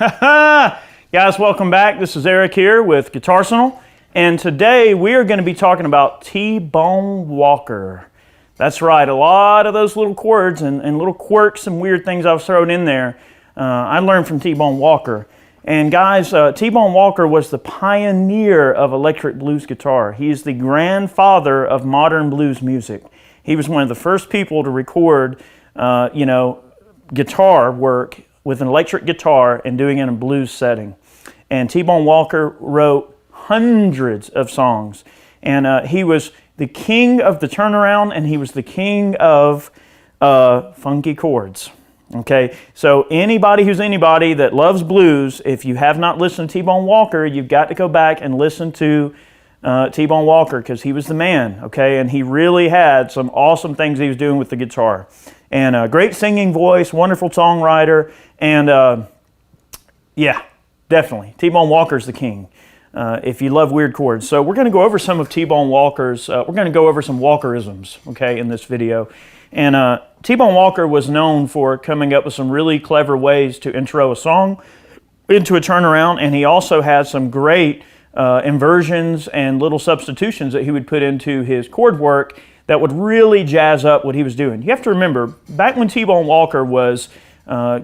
Guys, welcome back. This is Eric here with Guitarsenal, and today we are going to be talking about T-Bone Walker. That's right, a lot of those little chords and little quirks and weird things I've thrown in there, I learned from T-Bone Walker. And guys, T-Bone Walker was the pioneer of electric blues guitar. He's the grandfather of modern blues music. He was one of the first people to record, guitar work with an electric guitar and doing it in a blues setting. And T-Bone Walker wrote hundreds of songs. And he was the king of the turnaround, and he was the king of funky chords. Okay, so anybody who's anybody that loves blues, if you have not listened to T-Bone Walker, you've got to go back and listen to T-Bone Walker, because he was the man, okay? And he really had some awesome things he was doing with the guitar. And a great singing voice, wonderful songwriter, and yeah, definitely. T-Bone Walker's the king, if you love weird chords. So we're going to go over some of T-Bone Walker's, we're going to go over some Walkerisms, okay, in this video. And T-Bone Walker was known for coming up with some really clever ways to intro a song into a turnaround, and he also had some great inversions and little substitutions that he would put into his chord work that would really jazz up what he was doing. You have to remember, back when T-Bone Walker was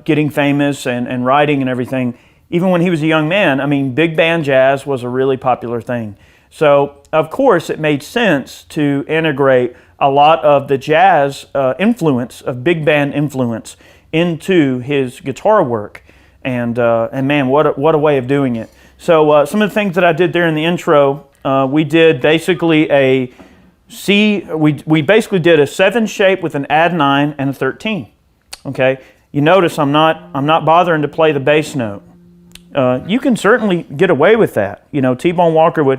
getting famous and writing and everything, even when he was a young man, I mean, big band jazz was a really popular thing. So, of course, it made sense to integrate a lot of the jazz influence, of big band influence, into his guitar work. And man, what a way of doing it. So some of the things that I did there in the intro, we did basically a C, we basically did a 7 shape with an add 9 and a 13. Okay, you notice I'm not bothering to play the bass note. You can certainly get away with that. You know, T-Bone Walker would.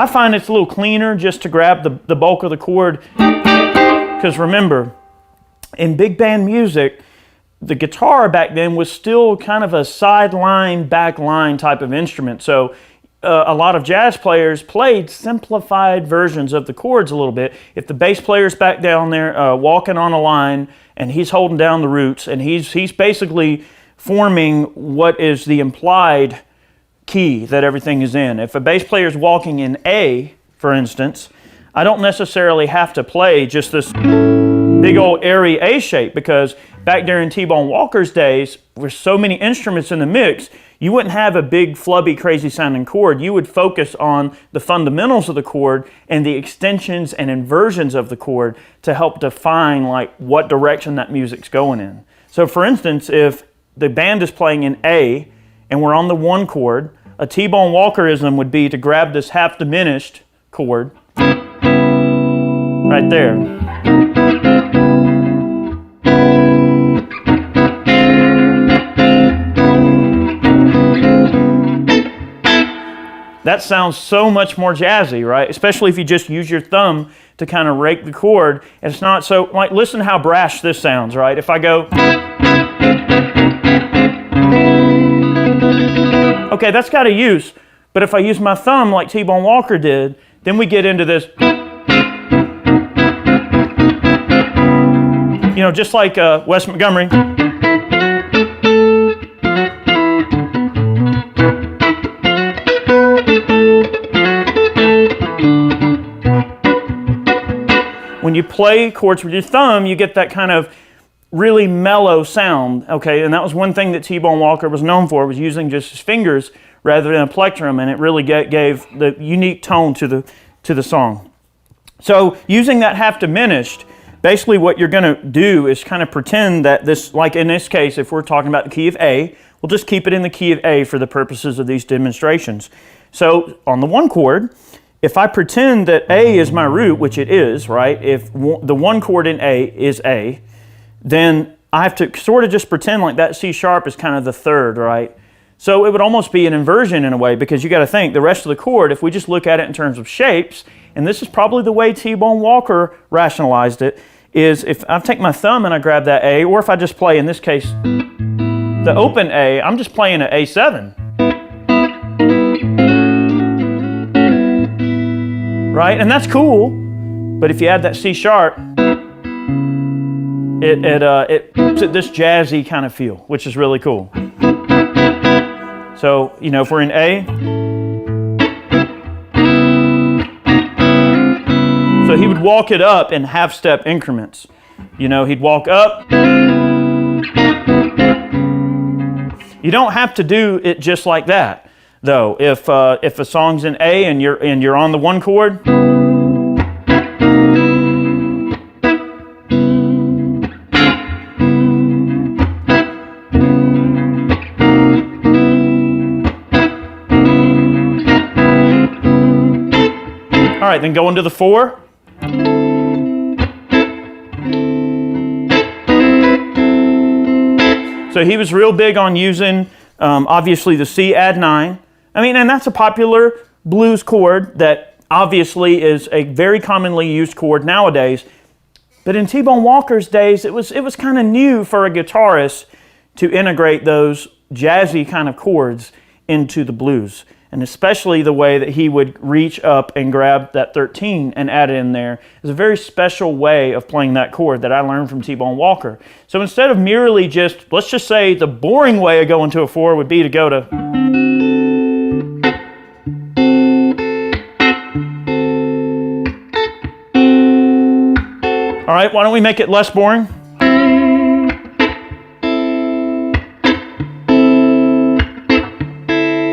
I find it's a little cleaner just to grab the bulk of the chord, because remember, in big band music, the guitar back then was still kind of a sideline, backline type of instrument. So a lot of jazz players played simplified versions of the chords a little bit. If the bass player's back down there walking on a line and he's holding down the roots and he's basically forming what is the implied key that everything is in. If a bass player is walking in A, for instance, I don't necessarily have to play just this big old airy A shape, because back during T-Bone Walker's days, with so many instruments in the mix, you wouldn't have a big flubby crazy sounding chord. You would focus on the fundamentals of the chord and the extensions and inversions of the chord to help define like what direction that music's going in. So for instance, if the band is playing in A and we're on the 1 chord, a T-Bone Walkerism would be to grab this half diminished chord right there. That sounds so much more jazzy, right? Especially if you just use your thumb to kind of rake the chord. It's not so, like, listen how brash this sounds, right? If I go, okay, that's got a use, but if I use my thumb like T-Bone Walker did, then we get into this, you know, just like Wes Montgomery. When you play chords with your thumb, you get that kind of really mellow sound, okay? And that was one thing that T-Bone Walker was known for, was using just his fingers rather than a plectrum, and it really gave the unique tone to the song. So using that half diminished, basically what you're going to do is kind of pretend that this, like in this case, if we're talking about the key of A, we'll just keep it in the key of A for the purposes of these demonstrations. So on the 1 chord, if I pretend that A is my root, which it is, right? If the 1 chord in A is A, then I have to sort of just pretend like that C sharp is kind of the 3rd, right? So it would almost be an inversion in a way, because you got to think the rest of the chord, if we just look at it in terms of shapes, and this is probably the way T-Bone Walker rationalized it, is if I take my thumb and I grab that A, or if I just play, in this case, the open A, I'm just playing an A7. Right? And that's cool, but if you add that C sharp, it gives it this jazzy kind of feel, which is really cool. So, you know, if we're in A, so he would walk it up in half-step increments. You know, he'd walk up. You don't have to do it just like that, though. If a song's in A and you're on the one chord, all right, then go into the 4. So he was real big on using, obviously, the C add 9. I mean, and that's a popular blues chord that obviously is a very commonly used chord nowadays. But in T-Bone Walker's days, it was kind of new for a guitarist to integrate those jazzy kind of chords into the blues. And especially the way that he would reach up and grab that 13 and add it in there is a very special way of playing that chord that I learned from T-Bone Walker. So instead of merely just, let's just say the boring way of going to a 4 would be to go to. All right, why don't we make it less boring?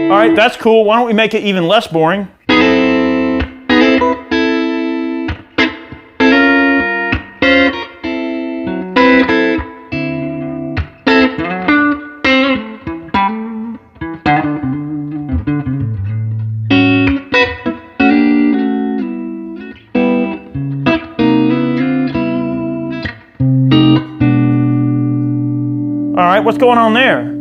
All right, that's cool. Why don't we make it even less boring? All right, what's going on there?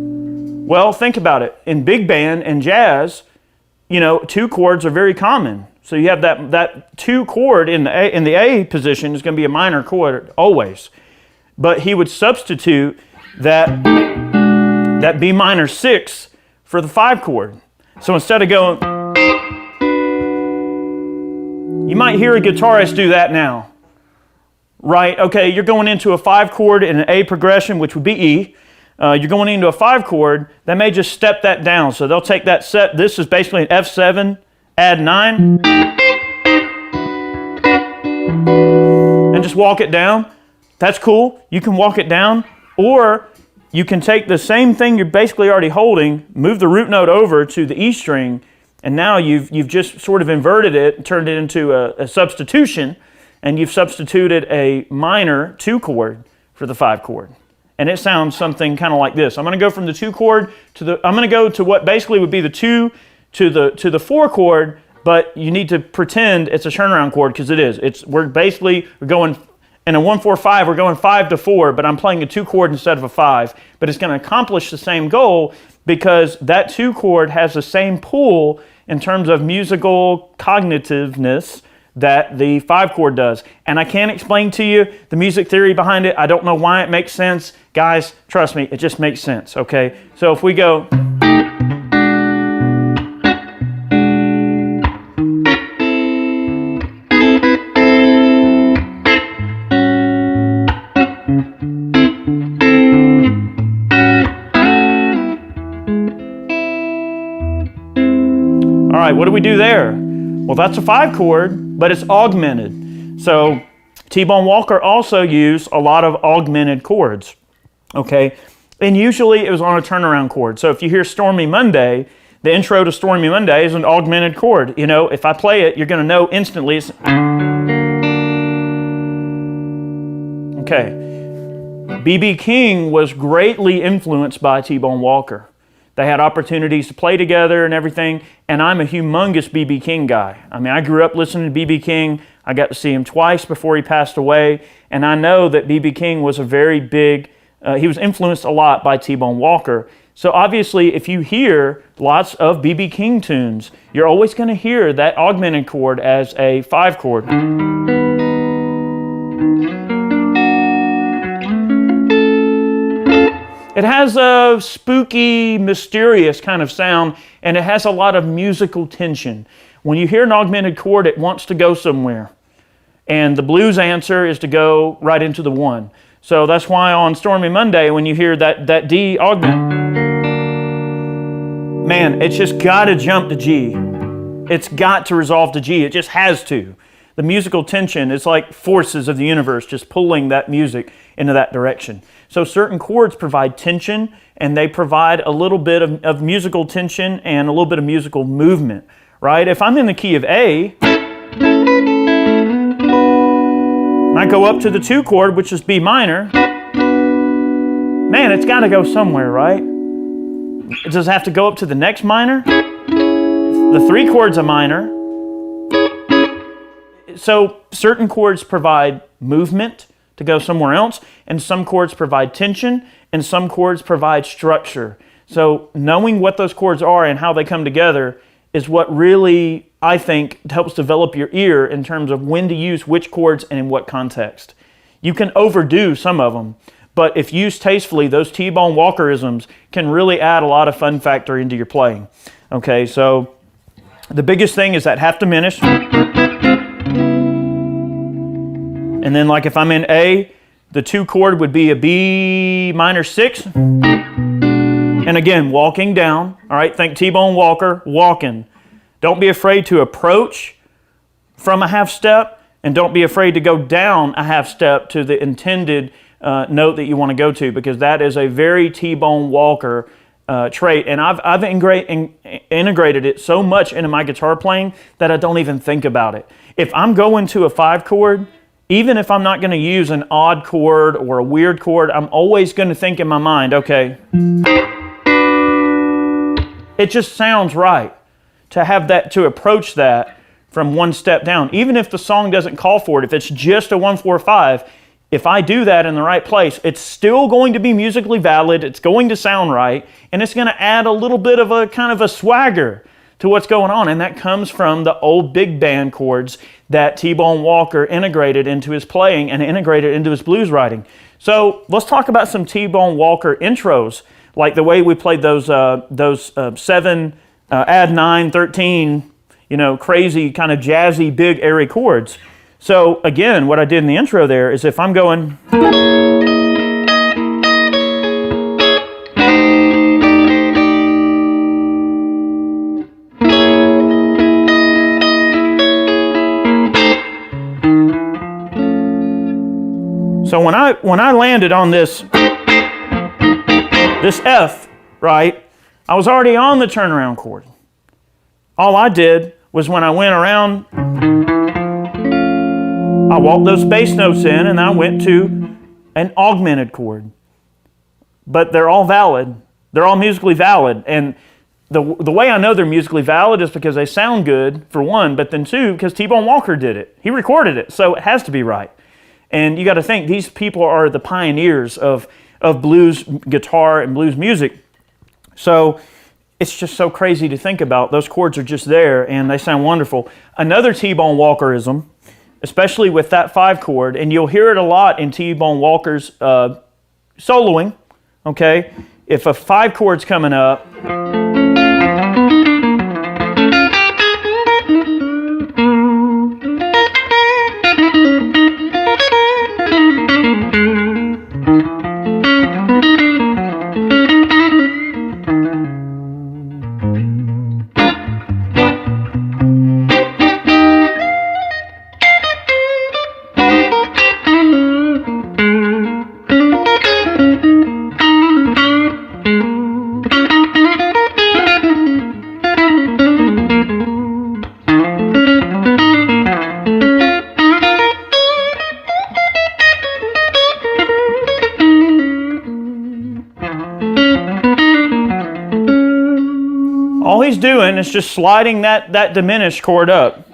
Well, think about it. In big band and jazz, you know, 2 chords are very common. So you have that 2 chord in the A position is going to be a minor chord always. But he would substitute that B minor 6 for the 5 chord. So instead of going, you might hear a guitarist do that now. Right? Okay, you're going into a 5 chord in an A progression, which would be E. You're going into a 5 chord, they may just step that down. So they'll take that set, this is basically an F7, add 9, and just walk it down. That's cool. You can walk it down, or you can take the same thing you're basically already holding, move the root note over to the E string, and now you've just sort of inverted it and turned it into a substitution, and you've substituted a minor 2 chord for the 5 chord. And it sounds something kind of like this. I'm going to go from the 2 chord to I'm going to go to what basically would be the 2 to the 4 chord, but you need to pretend it's a turnaround chord because it is. We're going in a 1-4-5. We're going 5 to 4, but I'm playing a 2 chord instead of a 5. But it's going to accomplish the same goal because that 2 chord has the same pull in terms of musical cognitiveness that the 5 chord does. And I can't explain to you the music theory behind it. I don't know why it makes sense. Guys, trust me, it just makes sense, okay? So if we go... All right, what do we do there? Well, that's a 5 chord, but it's augmented. So T-Bone Walker also used a lot of augmented chords, okay? And usually it was on a turnaround chord. So if you hear Stormy Monday, the intro to Stormy Monday is an augmented chord. You know, if I play it, you're going to know instantly it's... Okay. B.B. King was greatly influenced by T-Bone Walker. They had opportunities to play together and everything, and I'm a humongous B.B. King guy. I mean, I grew up listening to B.B. King. I got to see him twice before he passed away, and I know that B.B. King was a very big, he was influenced a lot by T-Bone Walker. So obviously, if you hear lots of B.B. King tunes, you're always going to hear that augmented chord as a 5 chord. It has a spooky, mysterious kind of sound, and it has a lot of musical tension. When you hear an augmented chord, it wants to go somewhere. And the blues answer is to go right into the 1. So that's why on Stormy Monday, when you hear that D augment, man, it's just got to jump to G. It's got to resolve to G. It just has to. The musical tension is like forces of the universe just pulling that music into that direction. So certain chords provide tension, and they provide a little bit of musical tension and a little bit of musical movement, right? If I'm in the key of A, and I go up to the 2 chord, which is B minor, man, it's got to go somewhere, right? Does it have to go up to the next minor? The 3 chord's a minor. So certain chords provide movement to go somewhere else, and some chords provide tension, and some chords provide structure. So knowing what those chords are and how they come together is what really, I think, helps develop your ear in terms of when to use which chords and in what context. You can overdo some of them, but if used tastefully, those T-Bone Walkerisms can really add a lot of fun factor into your playing. Okay, so the biggest thing is that half diminished. And then like if I'm in A, the 2 chord would be a B minor 6. And again, walking down. All right, think T-Bone Walker, walking. Don't be afraid to approach from a half step, and don't be afraid to go down a half step to the intended note that you want to go to, because that is a very T-Bone Walker trait. And I've integrated it so much into my guitar playing that I don't even think about it. If I'm going to a 5 chord, even if I'm not going to use an odd chord or a weird chord, I'm always going to think in my mind, okay, it just sounds right to have that, to approach that from 1 step down. Even if the song doesn't call for it, if it's just a 1-4-5, if I do that in the right place, it's still going to be musically valid, it's going to sound right, and it's going to add a little bit of a kind of a swagger to what's going on. And that comes from the old big band chords that T-Bone Walker integrated into his playing and integrated into his blues writing. So let's talk about some T-Bone Walker intros, like the way we played those 7, add 9, 13, crazy kind of jazzy, big, airy chords. So again, what I did in the intro there is if I'm going... So when I landed on this F, right, I was already on the turnaround chord. All I did was when I went around, I walked those bass notes in and I went to an augmented chord. But they're all valid. They're all musically valid. And the way I know they're musically valid is because they sound good, for one, but then 2, because T-Bone Walker did it. He recorded it, so it has to be right. And you got to think, these people are the pioneers of blues guitar and blues music. So it's just so crazy to think about. Those chords are just there and they sound wonderful. Another T-Bone Walkerism, especially with that 5 chord, and you'll hear it a lot in T-Bone Walker's soloing, okay? If a 5 chord's coming up, all he's doing is just sliding that diminished chord up.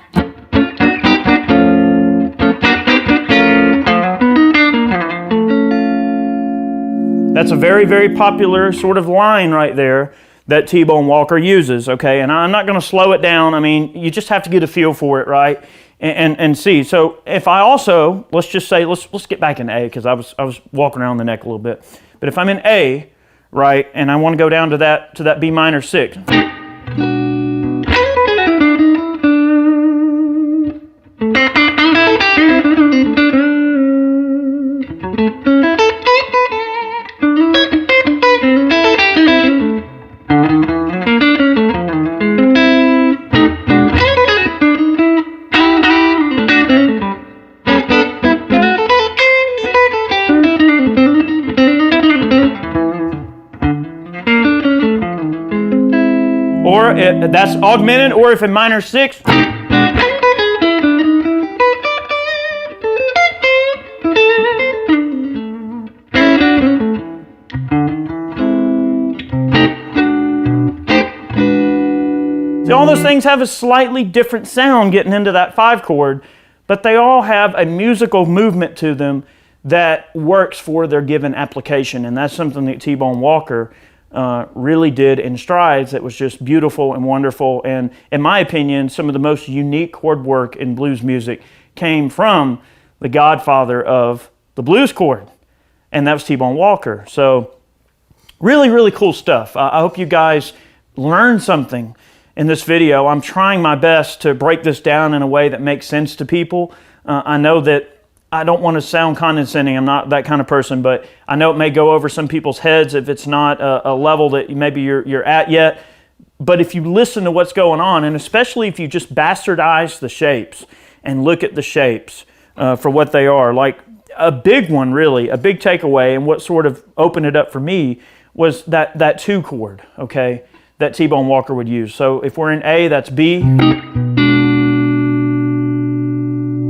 That's a very, very popular sort of line right there that T-Bone Walker uses, okay? And I'm not going to slow it down. I mean, you just have to get a feel for it, right? And see. So if I also, let's just say, let's get back in A, because I was walking around the neck a little bit. But if I'm in A, right, and I want to go down to that B minor 6. or that's augmented, or if in minor 6. See, all those things have a slightly different sound getting into that 5 chord, but they all have a musical movement to them that works for their given application, and that's something that T-Bone Walker really did in strides that was just beautiful and wonderful. And in my opinion, some of the most unique chord work in blues music came from the godfather of the blues chord, and that was T-Bone Walker. So really, really cool stuff. I hope you guys learned something in this video. I'm trying my best to break this down in a way that makes sense to people. I know that I don't want to sound condescending. I'm not that kind of person, but I know it may go over some people's heads if it's not a level that maybe you're at yet. But if you listen to what's going on, and especially if you just bastardize the shapes and look at the shapes for what they are, like a big one, really, a big takeaway, and what sort of opened it up for me was that 2 chord, okay, that T-Bone Walker would use. So if we're in A, that's B.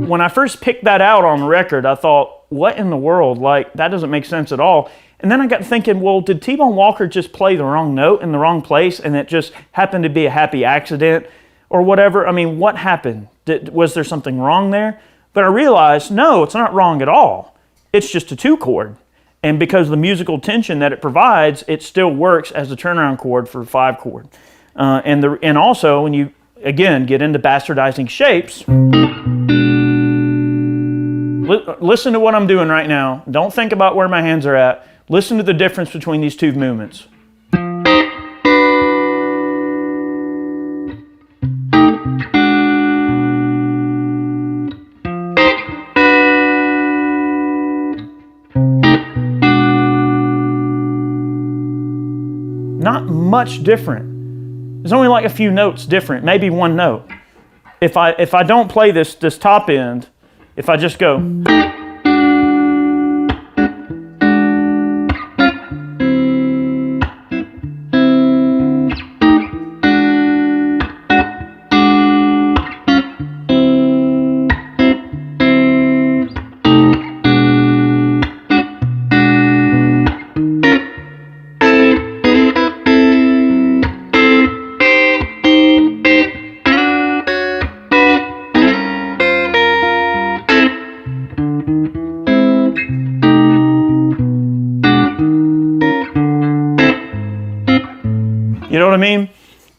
When I first picked that out on the record, I thought, what in the world? Like, that doesn't make sense at all. And then I got thinking, well, did T-Bone Walker just play the wrong note in the wrong place and it just happened to be a happy accident or whatever? I mean, what happened? Was there something wrong there? But I realized, no, it's not wrong at all. It's just a 2 chord. And because of the musical tension that it provides, it still works as a turnaround chord for a 5 chord. And also, when you, again, get into bastardizing shapes, listen to what I'm doing right now. Don't think about where my hands are at. Listen to the difference between these 2 movements. Not much different. There's only like a few notes different, maybe 1 note. If I don't play this top end, if I just go, you know what I mean?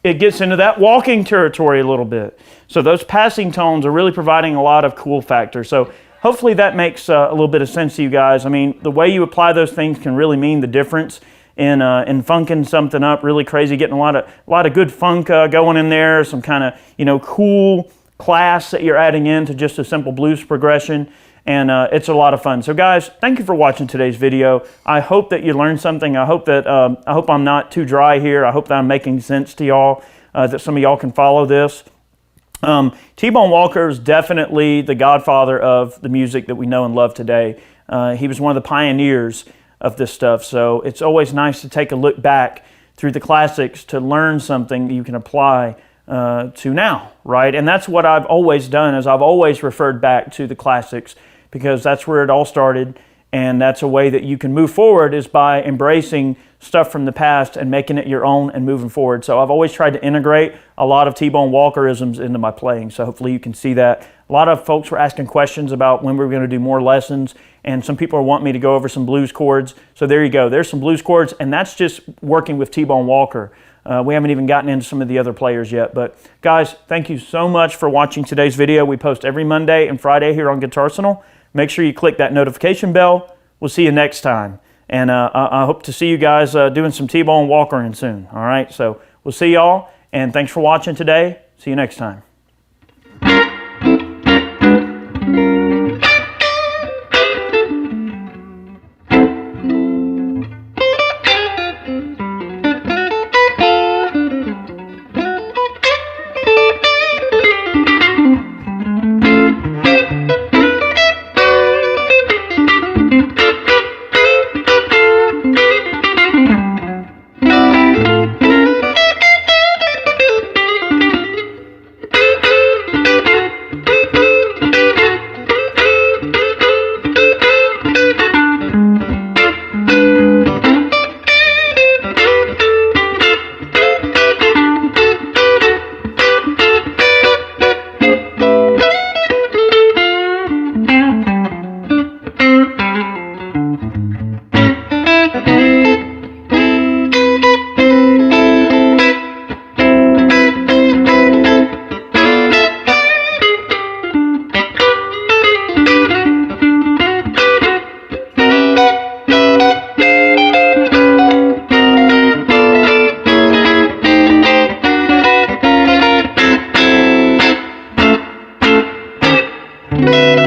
It gets into that walking territory a little bit. So those passing tones are really providing a lot of cool factors. So hopefully that makes a little bit of sense to you guys. I mean, the way you apply those things can really mean the difference in funking something up really crazy, getting a lot of good funk going in there, some kind of cool class that you're adding into just a simple blues progression. And it's a lot of fun. So guys, thank you for watching today's video. I hope that you learned something. I hope I'm not too dry here. I hope that I'm making sense to y'all, that some of y'all can follow this. T-Bone Walker is definitely the godfather of the music that we know and love today. He was one of the pioneers of this stuff. So it's always nice to take a look back through the classics to learn something that you can apply to now, right? And that's what I've always done, is I've always referred back to the classics, because that's where it all started, and that's a way that you can move forward, is by embracing stuff from the past and making it your own and moving forward. So I've always tried to integrate a lot of T-Bone Walkerisms into my playing, so hopefully you can see that. A lot of folks were asking questions about when we were going to do more lessons, and some people are wanting me to go over some blues chords. So there you go, there's some blues chords, and that's just working with T-Bone Walker. We haven't even gotten into some of the other players yet. But guys, thank you so much for watching today's video. We post every Monday and Friday here on Guitarsenal. Make sure you click that notification bell. We'll see you next time. And I hope to see you guys doing some T-Bone Walkering soon. All right, so we'll see y'all. And thanks for watching today. See you next time. Thank you.